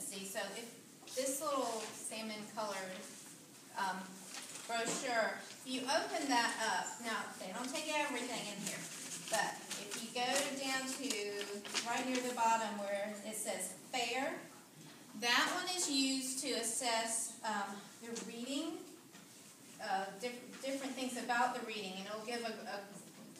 proficiency. So if this little salmon colored brochure, if you open that up, now they don't take everything in here, but if you go down to right near the bottom where it says FAIR, that one is used to assess your reading, different things about the reading, and it'll give a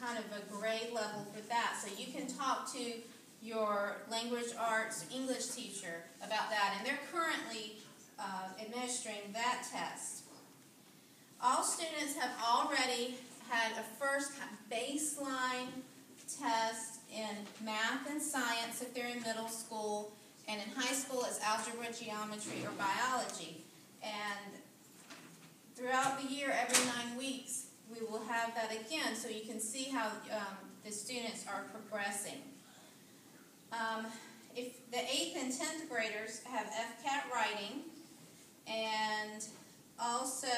kind of a grade level for that. So you can talk to your language arts English teacher about that, and they're currently administering that test. All students have already had a first baseline test in math and science if they're in middle school, and in high school it's algebra, geometry, or biology. And throughout the year, every 9 weeks, we will have that again so you can see how the students are progressing. If the 8th and 10th graders have FCAT writing and also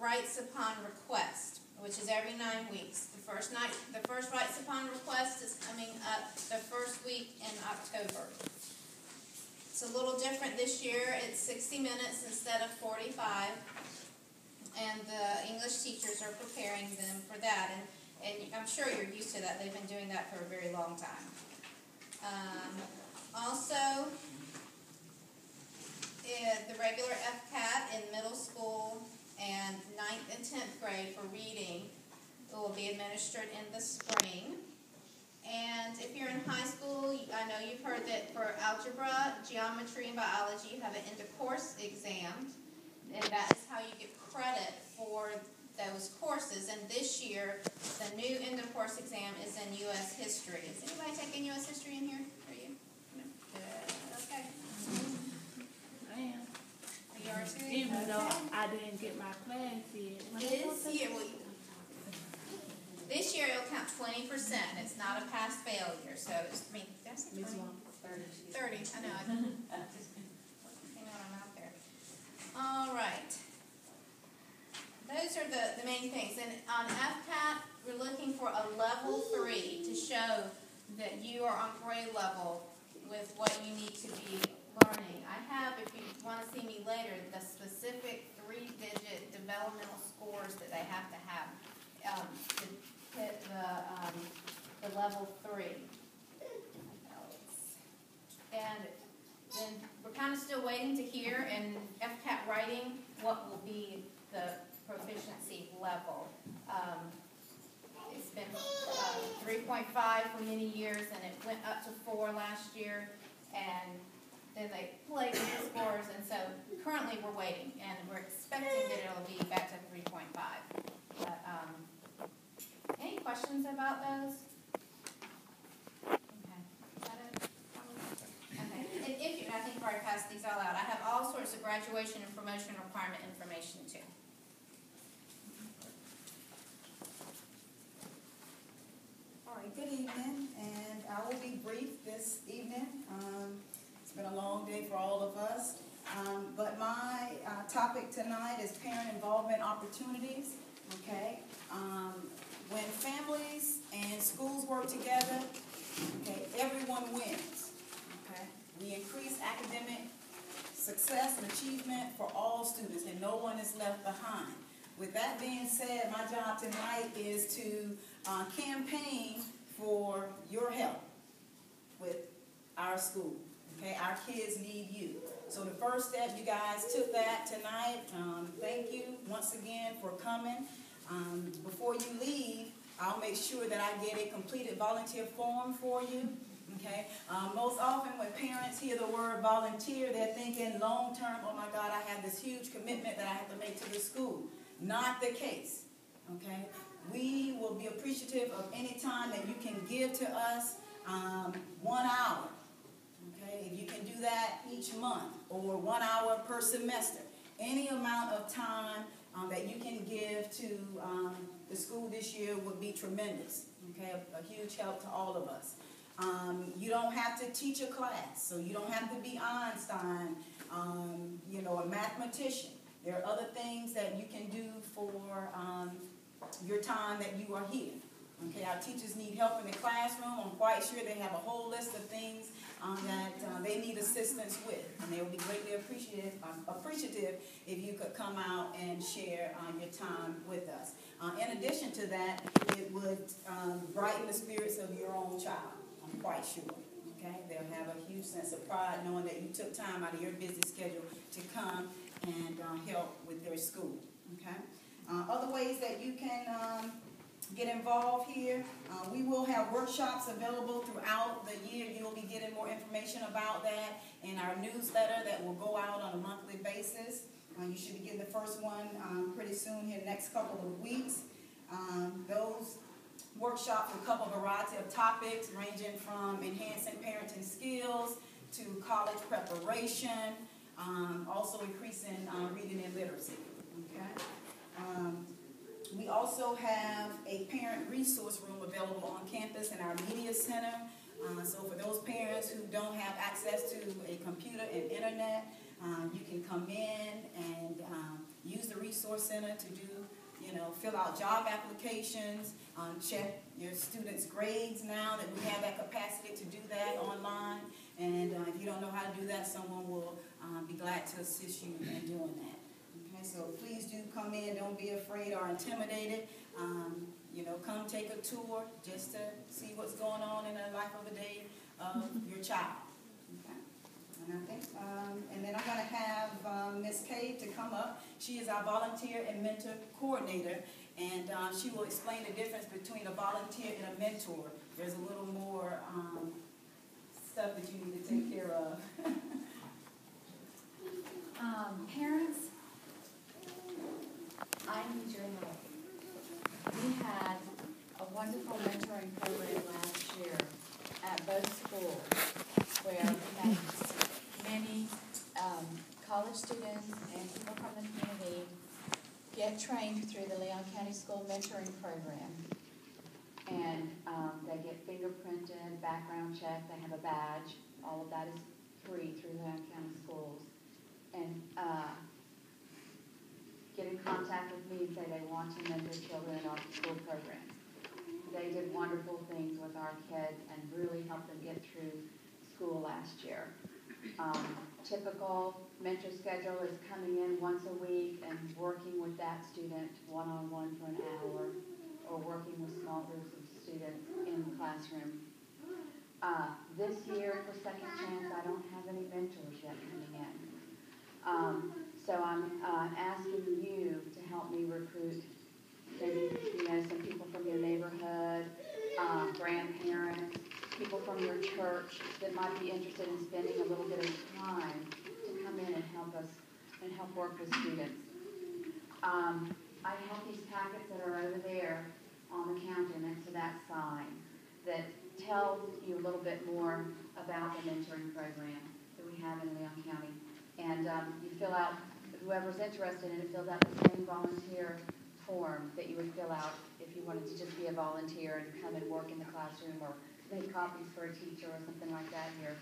writes upon request, which is every 9 weeks. The first writes upon request is coming up the first week in October. It's a little different this year. It's 60 minutes instead of 45. And the English teachers are preparing them for that. And I'm sure you're used to that. They've been doing that for a very long time. Also, the regular FCAT in middle school and 9th and 10th grade for reading will be administered in the spring. And if you're in high school, I know you've heard that for algebra, geometry, and biology, you have an end-of-course exam. And that is how you get credit for those courses. And this year, the new end-of-course exam is in U.S. history. Is anybody taking U.S. history in here? Are you? No? Good. Okay. I am. You are too? Even though I didn't get my class yet. This year it'll count 20%. It's not a pass failure. So it's, that's 20. 30. I know. I know I'm out there. All right. Those are the main things. And on FCAT, we're looking for a level 3 to show that you are on grade level with what you need to be learning. I have, if you want to see me later, the specific 3-digit developmental scores that they have to have to hit the level 3. And then we're kind of still waiting to hear in FCAT writing what will be the proficiency level. It's been 3.5 for many years, and it went up to 4 last year, and then they played with the scores, and so currently we're waiting, and we're expecting that it'll be back to 3.5. But any questions about those? Okay. Is that it? Okay. And if you, I think before I pass these all out, I have all sorts of graduation and promotion requirement information too. Good evening, and I will be brief this evening. It's been a long day for all of us, but my topic tonight is parent involvement opportunities. Okay, when families and schools work together, okay, everyone wins. Okay, we increase academic success and achievement for all students, and no one is left behind. With that being said, my job tonight is to campaign for your help with our school. Okay, our kids need you. So the first step, you guys took that tonight. Thank you once again for coming. Before you leave, I'll make sure that I get a completed volunteer form for you. Okay. Most often when parents hear the word volunteer, they're thinking long term, oh my God, I have this huge commitment that I have to make to the school. Not the case. Okay. We will be appreciative of any time that you can give to us, 1 hour. Okay, if you can do that each month or 1 hour per semester, any amount of time that you can give to the school this year would be tremendous. Okay, a huge help to all of us. You don't have to teach a class, so you don't have to be Einstein, you know, a mathematician. There are other things that you can do for your time that you are here. Okay, our teachers need help in the classroom. I'm quite sure they have a whole list of things that they need assistance with. And they will be greatly appreciative if you could come out and share your time with us. In addition to that, it would brighten the spirits of your own child, I'm quite sure. Okay? They'll have a huge sense of pride knowing that you took time out of your busy schedule to come and help with their school. Okay? Other ways that you can get involved here, we will have workshops available throughout the year. You'll be getting more information about that in our newsletter that will go out on a monthly basis. You should be getting the first one pretty soon here, next couple of weeks. Those workshops will cover a variety of topics ranging from enhancing parenting skills to college preparation, also increasing reading and literacy. Okay? We also have a parent resource room available on campus in our media center. So for those parents who don't have access to a computer and internet, you can come in and use the resource center to do, fill out job applications, check your students' grades now that we have that capacity to do that online. And if you don't know how to do that, someone will be glad to assist you in doing that. Okay, so please do come in. Don't be afraid or intimidated. Come take a tour just to see what's going on in the life of the day of your child. Okay. And I think, and then I'm going to have Ms. Cave to come up. She is our volunteer and mentor coordinator, and she will explain the difference between a volunteer and a mentor. There's a little more stuff that you need to take care of. Parents, I need your help. We had a wonderful mentoring program last year at both schools where we had many college students and people from the community get trained through the Leon County School Mentoring Program. And they get fingerprinted, background checked, they have a badge. All of that is free through Leon County Schools. And get in contact with me and say they want to mentor children in our school program. They did wonderful things with our kids and really helped them get through school last year. Typical mentor schedule is coming in once a week and working with that student one-on-one for an hour, or working with small groups of students in the classroom. This year, for Second Chance, I don't have any mentors yet coming in. So I'm asking you to help me recruit maybe, some people from your neighborhood, grandparents, people from your church that might be interested in spending a little bit of time to come in and help us and help work with students. I have these packets that are over there on the counter next to that sign that tell you a little bit more about the mentoring program that we have in Leon County. And you fill out, whoever's interested in it fills out the same volunteer form that you would fill out if you wanted to just be a volunteer and come and work in the classroom or make copies for a teacher or something like that here,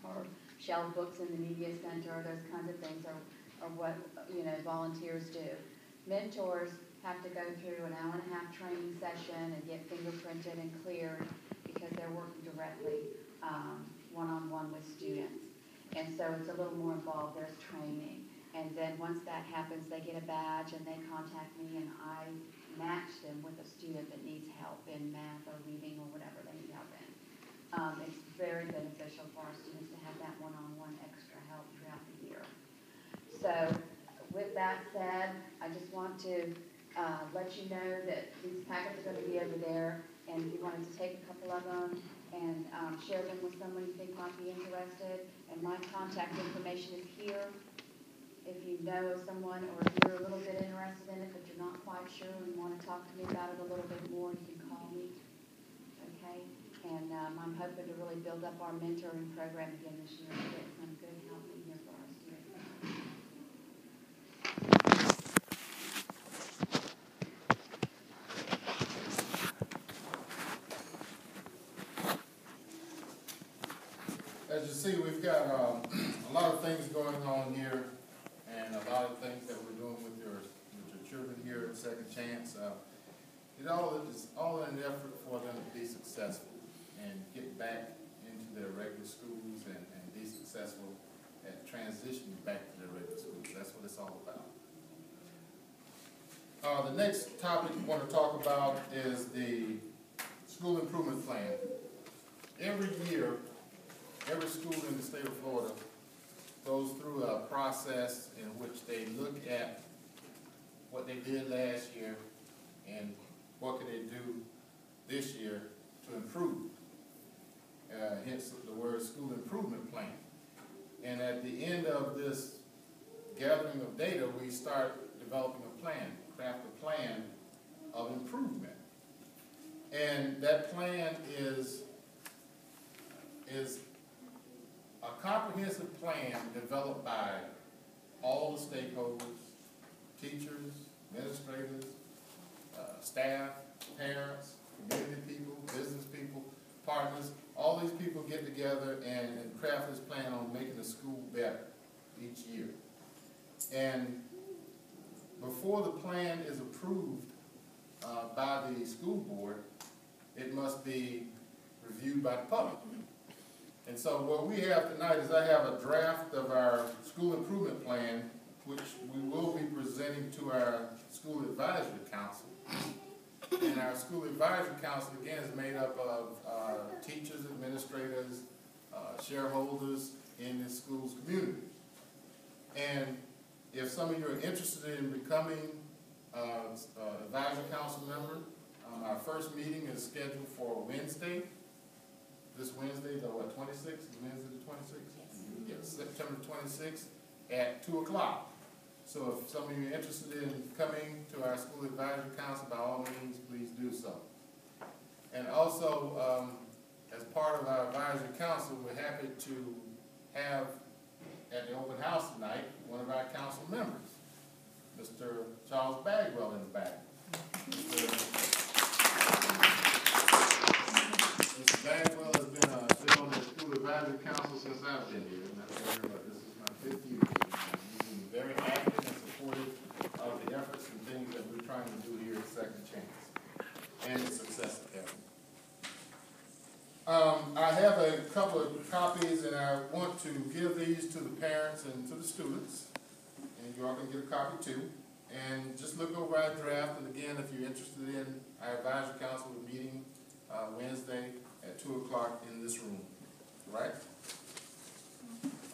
or shelve books in the media center, those kinds of things are what volunteers do. Mentors have to go through an hour-and-a-half training session and get fingerprinted and cleared because they're working directly one-on-one with students. And so it's a little more involved. There's training. And then once that happens, they get a badge and they contact me and I match them with a student that needs help in math or reading or whatever they need help in. It's very beneficial for our students to have that one-on-one extra help throughout the year. So with that said, I just want to let you know that these packets are going to be over there, and if you wanted to take a couple of them and share them with someone you think might be interested, and my contact information is here. If you know someone or if you're a little bit interested in it but you're not quite sure and want to talk to me about it a little bit more, you can call me, okay? And I'm hoping to really build up our mentoring program again this year and get some good help in here for our students. As you see, we've got a lot of things going on here, and a lot of things that we're doing with your children here at Second Chance. It's all in an effort for them to be successful and get back into their regular schools and be successful at transitioning transition back to the regular school. That's what it's all about. The next topic we want to talk about is the school improvement plan. Every year, every school in the state of Florida goes through a process in which they look at what they did last year and what can they do this year to improve. Hence the word school improvement plan. And at the end of this gathering of data, we start developing a plan, craft a plan of improvement. And that plan is a comprehensive plan developed by all the stakeholders, teachers, administrators, staff, parents, community people, business people, partners. All these people get together and craft this plan on making the school better each year. And before the plan is approved by the school board, it must be reviewed by the public. And so what we have tonight is I have a draft of our school improvement plan, which we will be presenting to our school advisory council. And our school advisory council, again, is made up of teachers, administrators, shareholders in the school's community. And if some of you are interested in becoming an advisory council member, our first meeting is scheduled for Wednesday. This Wednesday, the 26th? Wednesday the 26th? Yes, September 26th at 2 o'clock. So if some of you are interested in coming to our school advisory council, by all means, please do so. And also, as part of our advisory council, we're happy to have at the open house tonight one of our council members, Mr. Charles Bagwell in the back. Mr. Bagwell has been on the school advisory council since I've been here. This is my 5th year. He's been very active and supportive of the efforts and things that we're trying to do here at Second Chance and the Success Academy. I have a couple of copies, and I want to give these to the parents and to the students, and you all can get a copy too. And just look over our draft, and again, if you're interested in our advisory council, we're meeting Wednesday at 2 o'clock in this room. Right?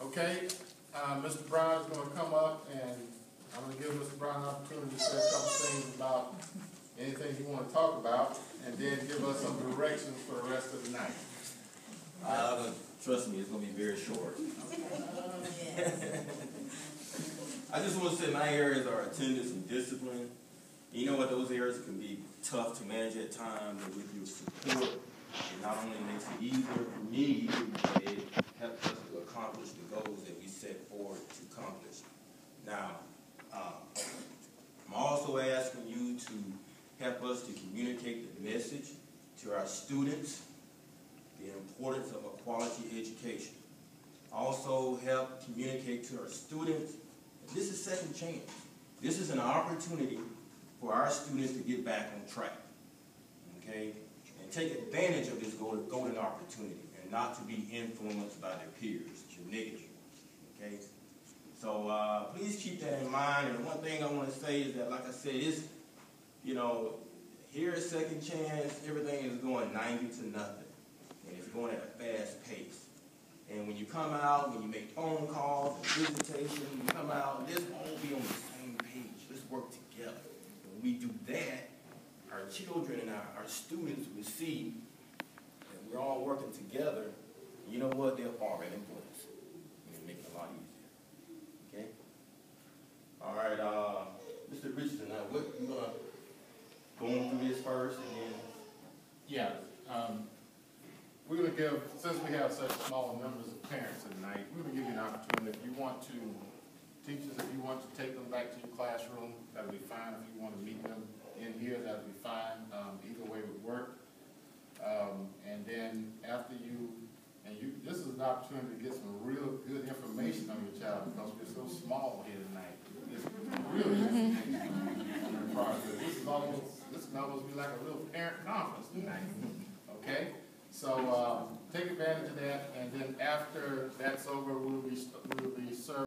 Okay, Mr. Brown is going to come up, and I'm going to give Mr. Brown an opportunity to say a couple things about anything you want to talk about, and then give us some directions for the rest of the night. Trust me, it's going to be very short. I just want to say my areas are attendance and discipline. You know what, those areas can be tough to manage at times, and with your support, it not only makes it easier for me, but it helps us to accomplish the goals that we set forward to accomplish. Now, I'm also asking you to help us to communicate the message to our students, the importance of a quality education. Also help communicate to our students, this is Second Chance. This is an opportunity for our students to get back on track, okay? And take advantage of this golden opportunity and not to be influenced by their peers, the negative ones, okay? So please keep that in mind. And one thing I want to say is that, like I said, it's, you know, here at Second Chance, everything is going 90 to nothing. And it's going at a fast pace. And when you come out, when you make phone calls and visitation, you come out, let's all be on the same page. Let's work together. When we do that, our children and our students will see that we're all working together. You know what? They'll fall right in place. And it'll make it a lot easier. Okay? All right, Mr. Richardson, now what you gonna go on through this first and then? Yeah. We're going to give, since we have such small numbers of parents tonight, we're going to give you an opportunity. If you want to, teachers, if you want to take them back to your classroom, that'll be fine. If you want to meet them in here, that'll be fine. Either way would work. And then after this is an opportunity to get some real good information on your child, because we're so small here tonight. It's really information. This can almost be like a real parent conference tonight. Okay? So take advantage of that, and then after that's over, we'll be serving